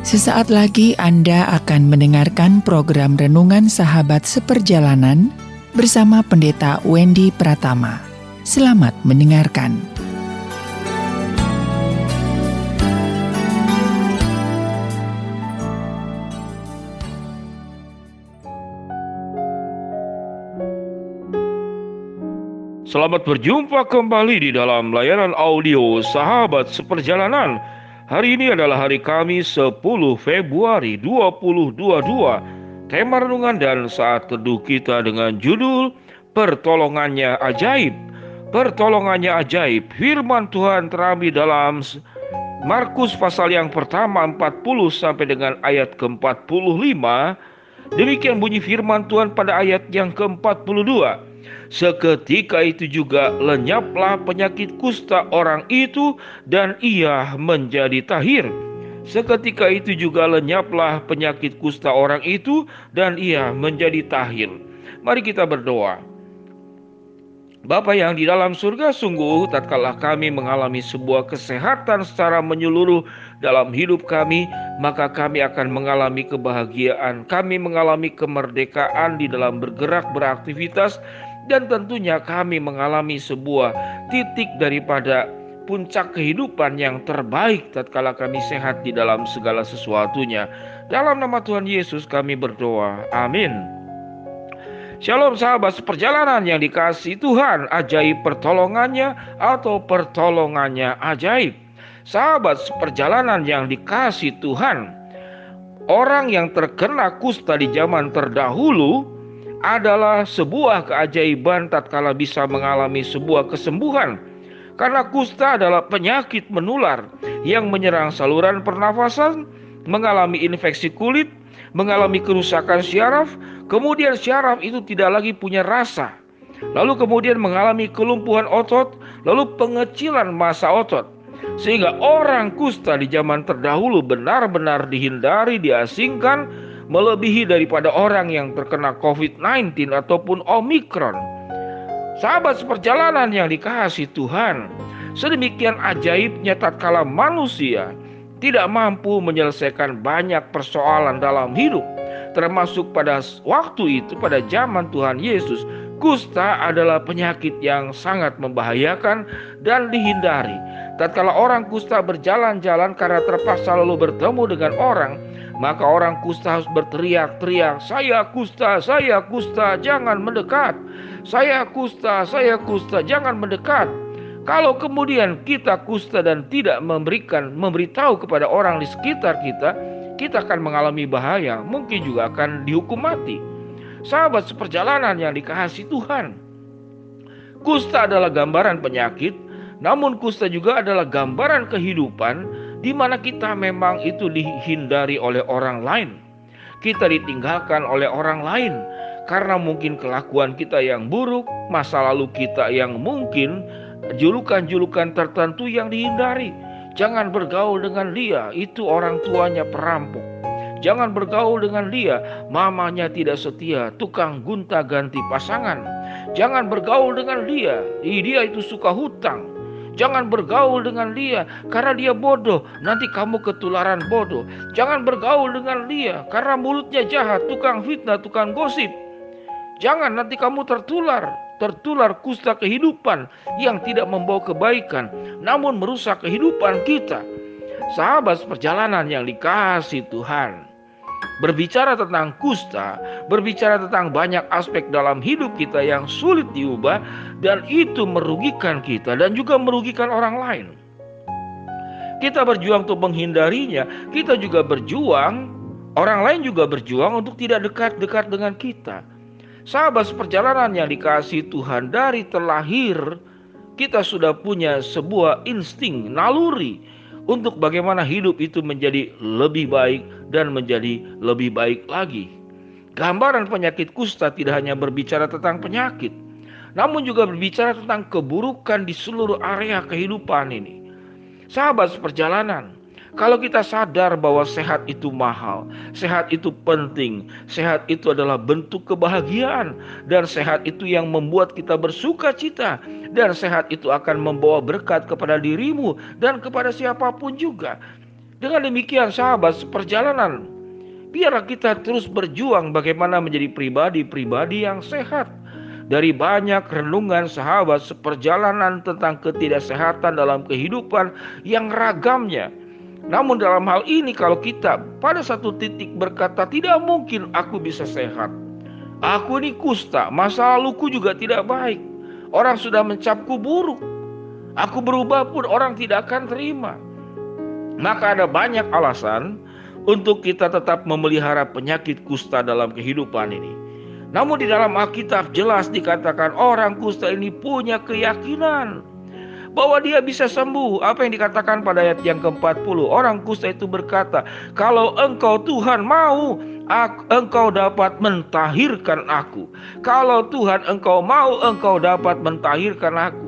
Sesaat lagi Anda akan mendengarkan program Renungan Sahabat Seperjalanan bersama Pendeta Wendy Pratama. Selamat mendengarkan. Selamat berjumpa kembali di dalam layanan audio Sahabat Seperjalanan. Hari ini adalah hari Kamis 10 Februari 2022. Tema renungan dan saat teduh kita dengan judul Pertolongannya Ajaib. Pertolongannya ajaib. Firman Tuhan terambil dalam Markus pasal yang pertama 40 sampai dengan ayat ke-45. Demikian bunyi firman Tuhan pada ayat yang ke-42. Seketika itu juga lenyaplah penyakit kusta orang itu dan ia menjadi tahir. Seketika itu juga lenyaplah penyakit kusta orang itu dan ia menjadi tahir. Mari kita berdoa. Bapa yang di dalam surga, sungguh tatkala kami mengalami sebuah kesehatan secara menyeluruh dalam hidup kami, maka kami akan mengalami kebahagiaan, kami mengalami kemerdekaan di dalam bergerak beraktivitas, dan tentunya kami mengalami sebuah titik daripada puncak kehidupan yang terbaik tatkala kami sehat di dalam segala sesuatunya. Dalam nama Tuhan Yesus kami berdoa, amin. Shalom sahabat seperjalanan yang dikasihi Tuhan, ajaib pertolongannya atau pertolongannya ajaib. Sahabat seperjalanan yang dikasihi Tuhan, orang yang terkena kusta di zaman terdahulu adalah sebuah keajaiban tatkala bisa mengalami sebuah kesembuhan. Karena kusta adalah penyakit menular yang menyerang saluran pernafasan, mengalami infeksi kulit, mengalami kerusakan syaraf, kemudian syaraf itu tidak lagi punya rasa, lalu kemudian mengalami kelumpuhan otot, lalu pengecilan massa otot. Sehingga orang kusta di zaman terdahulu benar-benar dihindari, diasingkan, melebihi daripada orang yang terkena COVID-19 ataupun Omikron. Sahabat seperjalanan yang dikasihi Tuhan, sedemikian ajaibnya tatkala manusia tidak mampu menyelesaikan banyak persoalan dalam hidup, termasuk pada waktu itu, pada zaman Tuhan Yesus, kusta adalah penyakit yang sangat membahayakan dan dihindari. Tatkala orang kusta berjalan-jalan karena terpaksa lalu bertemu dengan orang, maka orang kusta harus berteriak-teriak, saya kusta, jangan mendekat. Saya kusta, jangan mendekat. Kalau kemudian kita kusta dan tidak memberitahu kepada orang di sekitar kita, kita akan mengalami bahaya, mungkin juga akan dihukum mati. Sahabat seperjalanan yang dikasihi Tuhan, kusta adalah gambaran penyakit, namun kusta juga adalah gambaran kehidupan di mana kita memang itu dihindari oleh orang lain. Kita ditinggalkan oleh orang lain karena mungkin kelakuan kita yang buruk, masa lalu kita yang mungkin julukan-julukan tertentu yang dihindari. Jangan bergaul dengan dia, itu orang tuanya perampok. Jangan bergaul dengan dia, mamanya tidak setia, tukang gonta-ganti pasangan. Jangan bergaul dengan dia itu suka hutang. Jangan bergaul dengan dia karena dia bodoh, nanti kamu ketularan bodoh. Jangan bergaul dengan dia karena mulutnya jahat, tukang fitnah, tukang gosip. Jangan, nanti kamu tertular kusta kehidupan yang tidak membawa kebaikan, namun merusak kehidupan kita. Sahabat perjalanan yang dikasihi Tuhan, berbicara tentang kusta, berbicara tentang banyak aspek dalam hidup kita yang sulit diubah, dan itu merugikan kita dan juga merugikan orang lain. Kita berjuang untuk menghindarinya, kita juga berjuang, orang lain juga berjuang untuk tidak dekat-dekat dengan kita. Sahabat seperjalanan yang dikasihi Tuhan, dari terlahir kita sudah punya sebuah insting, naluri untuk bagaimana hidup itu menjadi lebih baik dan menjadi lebih baik lagi. Gambaran penyakit kusta tidak hanya berbicara tentang penyakit, namun juga berbicara tentang keburukan di seluruh area kehidupan ini. Sahabat seperjalanan, kalau kita sadar bahwa sehat itu mahal, sehat itu penting, sehat itu adalah bentuk kebahagiaan, dan sehat itu yang membuat kita bersuka cita, dan sehat itu akan membawa berkat kepada dirimu dan kepada siapapun juga. Dengan demikian sahabat seperjalanan, biarlah kita terus berjuang bagaimana menjadi pribadi-pribadi yang sehat. Dari banyak renungan sahabat seperjalanan tentang ketidaksehatan dalam kehidupan yang ragamnya. Namun dalam hal ini kalau kita pada satu titik berkata tidak mungkin aku bisa sehat. Aku ini kusta, masa laluku juga tidak baik. Orang sudah mencapku buruk. Aku berubah pun orang tidak akan terima. Maka ada banyak alasan untuk kita tetap memelihara penyakit kusta dalam kehidupan ini. Namun di dalam Alkitab jelas dikatakan orang kusta ini punya keyakinan bahwa dia bisa sembuh. Apa yang dikatakan pada ayat yang ke-40? Orang kusta itu berkata, kalau engkau Tuhan mau, engkau dapat mentahirkan aku. Kalau Tuhan engkau mau, engkau dapat mentahirkan aku.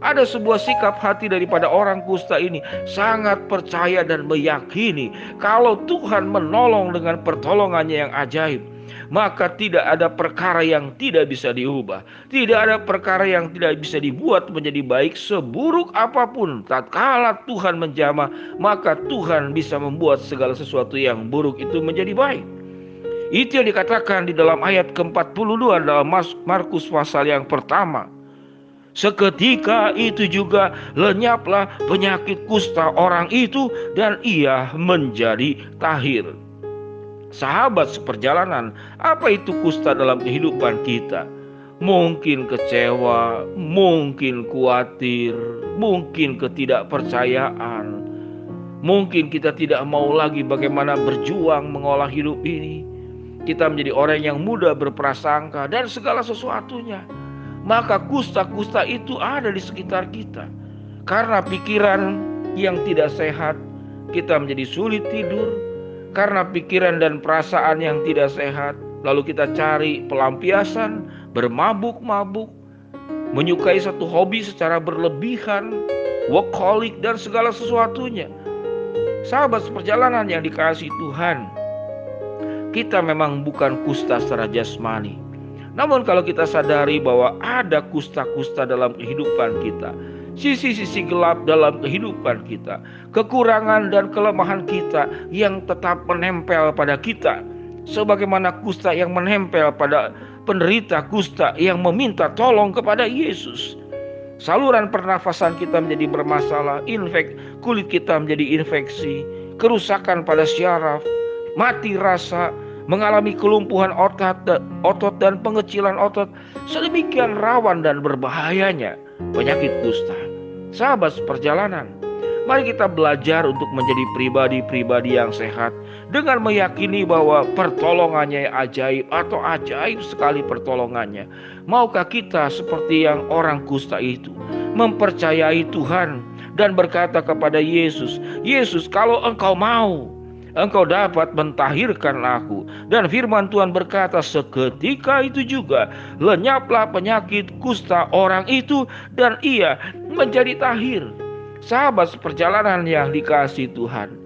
Ada sebuah sikap hati daripada orang kusta ini, sangat percaya dan meyakini kalau Tuhan menolong dengan pertolongannya yang ajaib, maka tidak ada perkara yang tidak bisa diubah. Tidak ada perkara yang tidak bisa dibuat menjadi baik. Seburuk apapun, tatkala Tuhan menjamah, maka Tuhan bisa membuat segala sesuatu yang buruk itu menjadi baik. Itu yang dikatakan di dalam ayat ke-42 dalam Markus pasal yang pertama. Seketika itu juga lenyaplah penyakit kusta orang itu dan ia menjadi tahir. Sahabat seperjalanan, apa itu kusta dalam kehidupan kita? Mungkin kecewa, mungkin khawatir, mungkin ketidakpercayaan. Mungkin kita tidak mau lagi bagaimana berjuang mengolah hidup ini. Kita menjadi orang yang mudah berprasangka dan segala sesuatunya. Maka kusta-kusta itu ada di sekitar kita. Karena pikiran yang tidak sehat, kita menjadi sulit tidur. Karena pikiran dan perasaan yang tidak sehat, lalu kita cari pelampiasan, bermabuk-mabuk, menyukai satu hobi secara berlebihan, workaholic dan segala sesuatunya. Sahabat seperjalanan yang dikasihi Tuhan, kita memang bukan kusta secara jasmani. Namun kalau kita sadari bahwa ada kusta-kusta dalam kehidupan kita, sisi-sisi gelap dalam kehidupan kita, kekurangan dan kelemahan kita yang tetap menempel pada kita, sebagaimana kusta yang menempel pada penderita kusta yang meminta tolong kepada Yesus. Saluran pernafasan kita menjadi bermasalah, kulit kita menjadi infeksi, kerusakan pada syaraf, mati rasa, mengalami kelumpuhan otot dan pengecilan otot. Sedemikian rawan dan berbahayanya penyakit kusta. Sahabat seperjalanan, mari kita belajar untuk menjadi pribadi-pribadi yang sehat dengan meyakini bahwa pertolongannya ajaib atau ajaib sekali pertolongannya. Maukah kita seperti yang orang kusta itu mempercayai Tuhan dan berkata kepada Yesus, Yesus, kalau engkau mau, engkau dapat mentahirkan aku. Dan firman Tuhan berkata, seketika itu juga lenyaplah penyakit kusta orang itu dan ia menjadi tahir. Sahabat seperjalanan yang dikasihi Tuhan,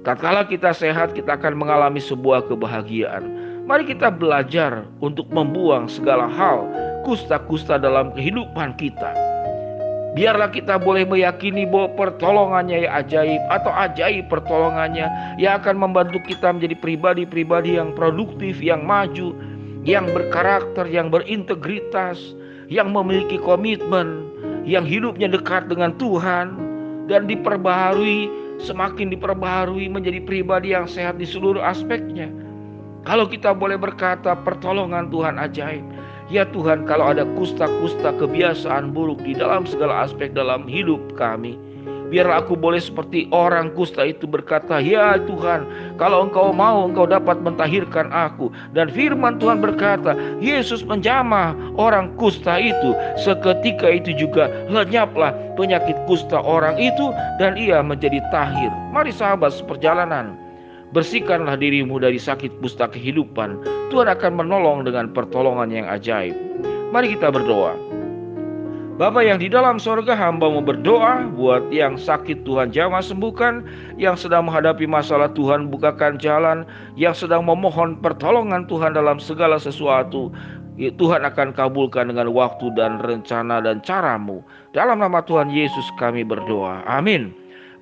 tatkala kita sehat, kita akan mengalami sebuah kebahagiaan. Mari kita belajar untuk membuang segala hal kusta-kusta dalam kehidupan kita. Biarlah kita boleh meyakini bahwa pertolongannya yang ajaib atau ajaib pertolongannya yang akan membantu kita menjadi pribadi-pribadi yang produktif, yang maju, yang berkarakter, yang berintegritas, yang memiliki komitmen, yang hidupnya dekat dengan Tuhan dan semakin diperbaharui menjadi pribadi yang sehat di seluruh aspeknya. Kalau kita boleh berkata pertolongan Tuhan ajaib, ya Tuhan, kalau ada kusta-kusta kebiasaan buruk di dalam segala aspek dalam hidup kami, biarlah aku boleh seperti orang kusta itu berkata, ya Tuhan, kalau engkau mau, engkau dapat mentahirkan aku. Dan firman Tuhan berkata, Yesus menjamah orang kusta itu. Seketika itu juga lenyaplah penyakit kusta orang itu dan ia menjadi tahir. Mari sahabat seperjalanan, bersihkanlah dirimu dari sakit kusta kehidupan. Tuhan akan menolong dengan pertolongan yang ajaib. Mari kita berdoa. Bapa yang di dalam sorga, hamba-Mu berdoa buat yang sakit Tuhan jamah sembuhkan, yang sedang menghadapi masalah Tuhan bukakan jalan, yang sedang memohon pertolongan Tuhan dalam segala sesuatu, Tuhan akan kabulkan dengan waktu dan rencana dan cara-Mu. Dalam nama Tuhan Yesus kami berdoa. Amin.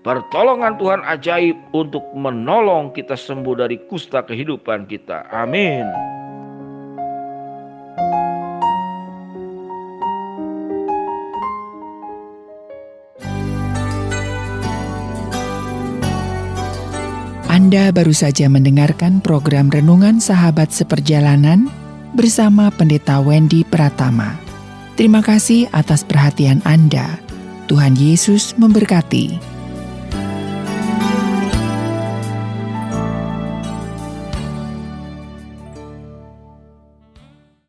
pertolongan Tuhan ajaib untuk menolong kita sembuh dari kusta kehidupan kita. Amin. Anda baru saja mendengarkan program Renungan Sahabat Seperjalanan bersama Pendeta Wendy Pratama. Terima kasih atas perhatian Anda. Tuhan Yesus memberkati.